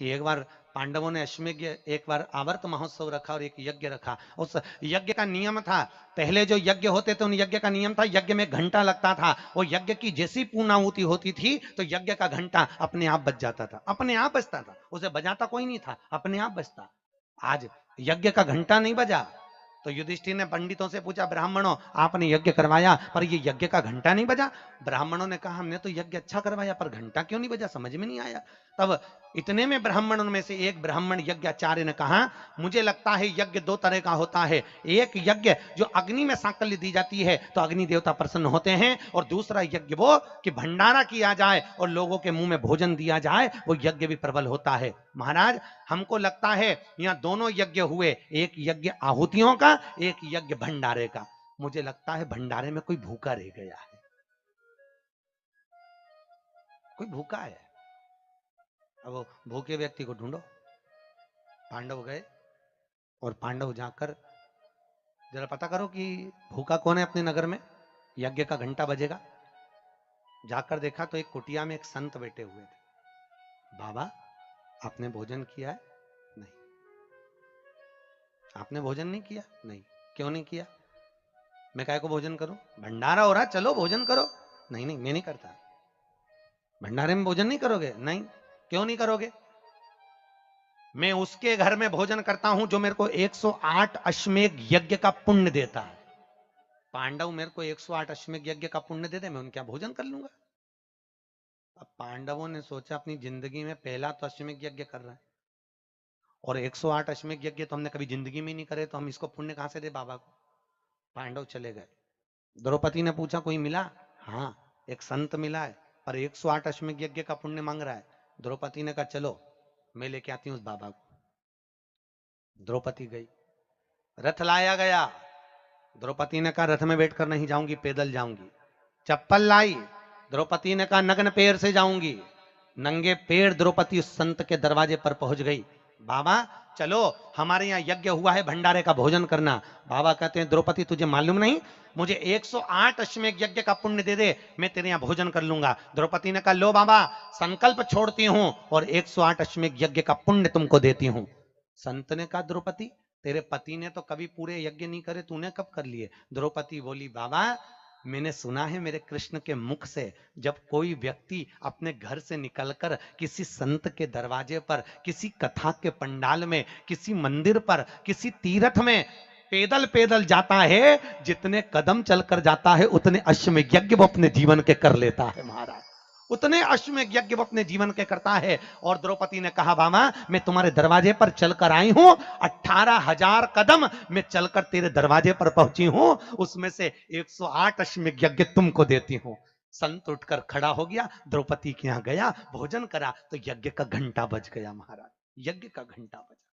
कि एक बार पांडवों ने अश्वमेध, एक बार आवर्त महोत्सव रखा और एक यज्ञ रखा। उस यज्ञ का नियम था, पहले जो यज्ञ होते थे उन यज्ञ का नियम था, यज्ञ में घंटा लगता था। वो यज्ञ की जैसी पूर्णाहुति होती थी तो यज्ञ का घंटा अपने आप बज जाता था, अपने आप बजता था, उसे बजाता कोई नहीं था, अपने आप बजता। आज यज्ञ का घंटा नहीं बजा तो युधिष्ठिर ने पंडितों से पूछा, ब्राह्मणों आपने यज्ञ करवाया पर ये यज्ञ का घंटा नहीं बजा। ब्राह्मणों ने कहा हमने तो यज्ञ अच्छा करवाया पर घंटा क्यों नहीं बजा, समझ में नहीं आया। तब इतने में ब्राह्मणों में से एक ब्राह्मण यज्ञाचार्य ने कहा, मुझे लगता है यज्ञ दो तरह का होता है, एक यज्ञ जो अग्नि में सांकल्य दी जाती है तो अग्नि देवता प्रसन्न होते हैं, और दूसरा यज्ञ वो कि भंडारा किया जाए और लोगों के मुंह में भोजन दिया जाए, वो यज्ञ भी प्रबल होता है। महाराज हमको लगता है यहाँ दोनों यज्ञ हुए, एक यज्ञ आहुतियों का, एक यज्ञ भंडारे का। मुझे लगता है भंडारे में कोई भूखा रह गया है, कोई भूखा है। अब वो भूखे व्यक्ति को ढूंढो। पांडव गए और पांडव जाकर जरा पता करो कि भूखा कौन है अपने नगर में, यज्ञ का घंटा बजेगा। जाकर देखा तो एक कुटिया में एक संत बैठे हुए थे। बाबा आपने भोजन किया है? नहीं। आपने भोजन नहीं किया? नहीं। क्यों नहीं किया? मैं काय को भोजन करूं, भंडारा हो रहा, चलो भोजन करो। नहीं नहीं मैं नहीं करता। भंडारे में भोजन नहीं करोगे? नहीं। क्यों नहीं करोगे? मैं उसके घर में भोजन करता हूं जो मेरे को 108 अश्वमेध यज्ञ का पुण्य देता है। पांडव मेरे को 108 अश्वमेध यज्ञ का पुण्य दे दे, मैं उनके यहाँ भोजन कर लूंगा। अब पांडवों ने सोचा अपनी जिंदगी में पहला तो अश्वमेध यज्ञ कर रहा है, और 108 अश्वमेध यज्ञ तो हमने कभी जिंदगी में नहीं करे, तो हम इसको पुण्य कहां से दे बाबा को। पांडव चले गए। द्रौपदी ने पूछा कोई मिला? हाँ एक संत मिला है, पर 108 अश्वमेध यज्ञ का पुण्य मांग रहा है। द्रौपदी ने कहा चलो मैं लेके आती हूँ उस बाबा को। द्रौपदी गई, रथ लाया गया। द्रौपदी ने कहा रथ में बैठकर नहीं जाऊंगी, पैदल जाऊंगी। चप्पल लाई, द्रौपदी ने कहा नग्न पैर से जाऊंगी। नंगे पैर द्रौपदी उस संत के दरवाजे पर पहुंच गई। बाबा चलो हमारे यहाँ यज्ञ हुआ है, भंडारे का भोजन करना। बाबा कहते हैं द्रौपदी तुझे मालूम नहीं, मुझे 108 अश्वमेध यज्ञ का पुण्य दे दे, मैं तेरे यहाँ भोजन कर लूंगा। द्रौपदी ने कहा लो बाबा संकल्प छोड़ती हूँ और 108 अश्वमेध यज्ञ का पुण्य तुमको देती हूँ। संत ने कहा द्रौपदी तेरे पति ने तो कभी पूरे यज्ञ नहीं करे, तूने कब कर लिए? द्रौपदी बोली बाबा मैंने सुना है मेरे कृष्ण के मुख से, जब कोई व्यक्ति अपने घर से निकलकर किसी संत के दरवाजे पर, किसी कथा के पंडाल में, किसी मंदिर पर, किसी तीर्थ में पैदल पैदल जाता है, जितने कदम चलकर जाता है उतने अश्वमेध यज्ञ वो अपने जीवन के कर लेता है महाराज, उतने अश्वमेध यज्ञ वो अपने जीवन के करता है। और द्रौपदी ने कहा बाबा मैं तुम्हारे दरवाजे पर चलकर आई हूं, 18,000 कदम मैं चलकर तेरे दरवाजे पर पहुंची हूं, उसमें से 108 अश्वमेध यज्ञ तुमको देती हूं। संत उठकर खड़ा हो गया, द्रौपदी के यहां गया, भोजन करा तो यज्ञ का घंटा बज गया महाराज, यज्ञ का घंटा बजा।